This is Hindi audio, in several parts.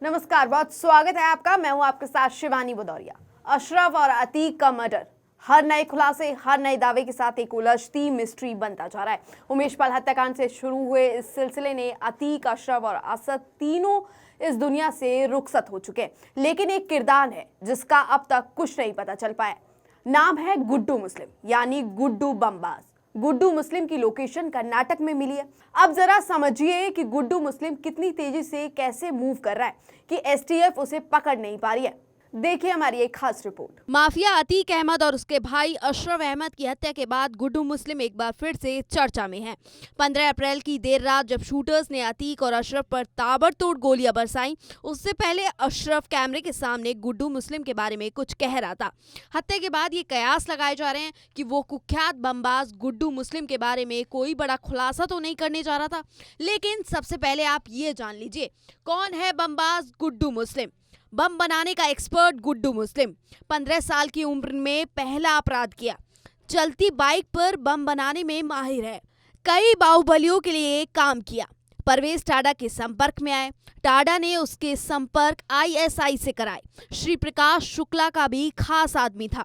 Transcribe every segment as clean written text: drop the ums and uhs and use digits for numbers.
नमस्कार, बहुत स्वागत है आपका। मैं हूं आपके साथ शिवानी भदौरिया। अशरफ और अतीक का मर्डर, हर नए खुलासे, हर नए दावे के साथ एक उलझती मिस्ट्री बनता जा रहा है। उमेश पाल हत्याकांड से शुरू हुए इस सिलसिले ने अतीक, अशरफ और असद तीनों इस दुनिया से रुखसत हो चुके हैं, लेकिन एक किरदार है जिसका अब तक कुछ नहीं पता चल पाया। नाम है गुड्डू मुस्लिम, यानी गुड्डू बमबाज। गुड्डू मुस्लिम की लोकेशन कर्नाटक में मिली है। अब जरा समझिए कि गुड्डू मुस्लिम कितनी तेजी से कैसे मूव कर रहा है कि एसटीएफ उसे पकड़ नहीं पा रही है। देखिए हमारी एक खास रिपोर्ट। माफिया अतीक अहमद और उसके भाई अशरफ अहमद की हत्या के बाद गुड्डू मुस्लिम एक बार फिर से चर्चा में है। 15 अप्रैल की देर रात जब शूटर्स ने अतीक और अशरफ पर ताबड़तोड़ गोलियां बरसाईं, उससे पहले अशरफ कैमरे के सामने गुड्डू मुस्लिम के बारे में कुछ कह रहा था। हत्या के बाद ये कयास लगाए जा रहे हैं कि वो कुख्यात बमबाज गुड्डू मुस्लिम के बारे में कोई बड़ा खुलासा तो नहीं करने जा रहा था। लेकिन सबसे पहले आप ये जान लीजिए, कौन है बमबाज गुड्डू मुस्लिम। बम बनाने का एक्सपर्ट गुड्डू मुस्लिम 15 साल की उम्र में पहला अपराध किया। चलती बाइक पर बम बनाने में माहिर है। कई बाहुबलियों के लिए काम किया। परवेज टाडा के संपर्क में आए। टाडा ने उसके संपर्क आईएसआई से कराए। श्री प्रकाश शुक्ला का भी खास आदमी था।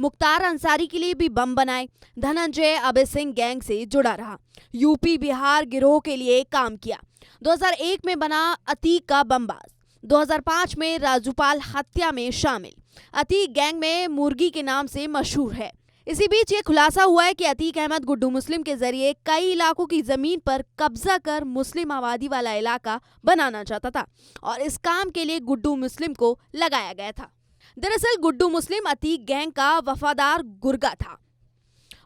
मुख्तार अंसारी के लिए भी बम बनाए। धनंजय अभय सिंह गैंग से जुड़ा रहा। यूपी बिहार गिरोह के लिए काम किया। 2001 में बना अतीक का बमबाज। 2005 में राजूपाल हत्या में शामिल। अतीक गैंग में मुर्गी के नाम से मशहूर है। इसी बीच ये खुलासा हुआ है कि अतीक अहमद गुड्डू मुस्लिम के जरिए कई इलाकों की जमीन पर कब्जा कर मुस्लिम आबादी वाला इलाका बनाना चाहता था और इस काम के लिए गुड्डू मुस्लिम को लगाया गया था। दरअसल गुड्डू मुस्लिम अतीक गैंग का वफादार गुर्गा था।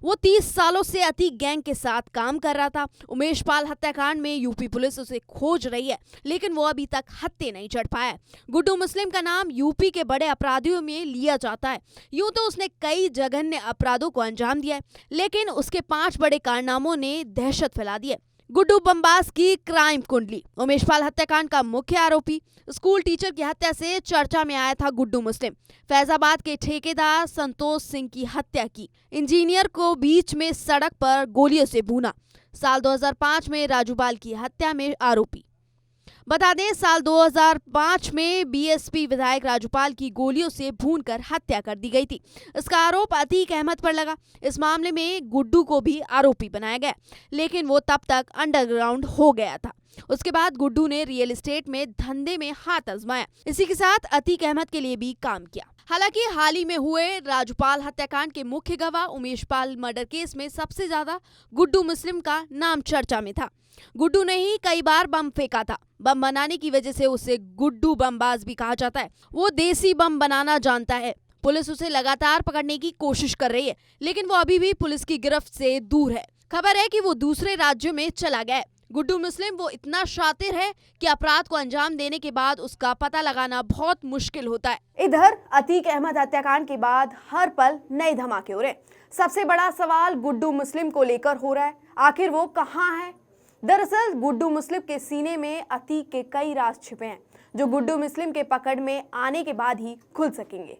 वो 30 सालों से अतीक गैंग के साथ काम कर रहा था। उमेश पाल हत्याकांड में यूपी पुलिस उसे खोज रही है, लेकिन वो अभी तक हत्थे नहीं चढ़ पाया। गुड्डू मुस्लिम का नाम यूपी के बड़े अपराधियों में लिया जाता है। यूं तो उसने कई जघन्य अपराधों को अंजाम दिया है, लेकिन उसके 5 बड़े कारनामों ने दहशत फैला दी है। गुड्डू बमबाज की क्राइम कुंडली। उमेश पाल हत्याकांड का मुख्य आरोपी। स्कूल टीचर की हत्या से चर्चा में आया था गुड्डू मुस्लिम। फैजाबाद के ठेकेदार संतोष सिंह की हत्या की। इंजीनियर को बीच में सड़क पर गोलियों से भूना। साल 2005 में राजूपाल की हत्या में आरोपी। बता दें, साल 2005 में बीएसपी विधायक राजूपाल की गोलियों से भूनकर हत्या कर दी गई थी। इसका आरोप अतीक अहमद पर लगा। इस मामले में गुड्डू को भी आरोपी बनाया गया, लेकिन वो तब तक अंडरग्राउंड हो गया था। उसके बाद गुड्डू ने रियल एस्टेट में धंधे में हाथ आजमाया। इसी के साथ अतीक अहमद के लिए भी काम किया। हालांकि हाल ही में हुए राजूपाल हत्याकांड के मुख्य गवाह उमेश पाल मर्डर केस में सबसे ज्यादा गुड्डू मुस्लिम का नाम चर्चा में था। गुड्डू ने ही कई बार बम फेंका था। बम बनाने की वजह से उसे गुड्डू बमबाज भी कहा जाता है। वो देसी बम बनाना जानता है। पुलिस उसे लगातार पकड़ने की कोशिश कर रही है, लेकिन वो अभी भी पुलिस की गिरफ्त से दूर है। खबर है कि वो दूसरे राज्यों में चला गया है। गुड्डू मुस्लिम वो इतना शातिर है कि अपराध को अंजाम देने के बाद उसका पता लगाना बहुत मुश्किल होता है। इधर अतीक अहमद हत्याकांड के बाद हर पल नए धमाके हो रहे हैं। सबसे बड़ा सवाल गुड्डू मुस्लिम को लेकर हो रहा है, आखिर वो कहाँ है। दरअसल गुड्डू मुस्लिम के सीने में अतीक के कई राज छिपे हैं, जो गुड्डू मुस्लिम के पकड़ में आने के बाद ही खुल सकेंगे।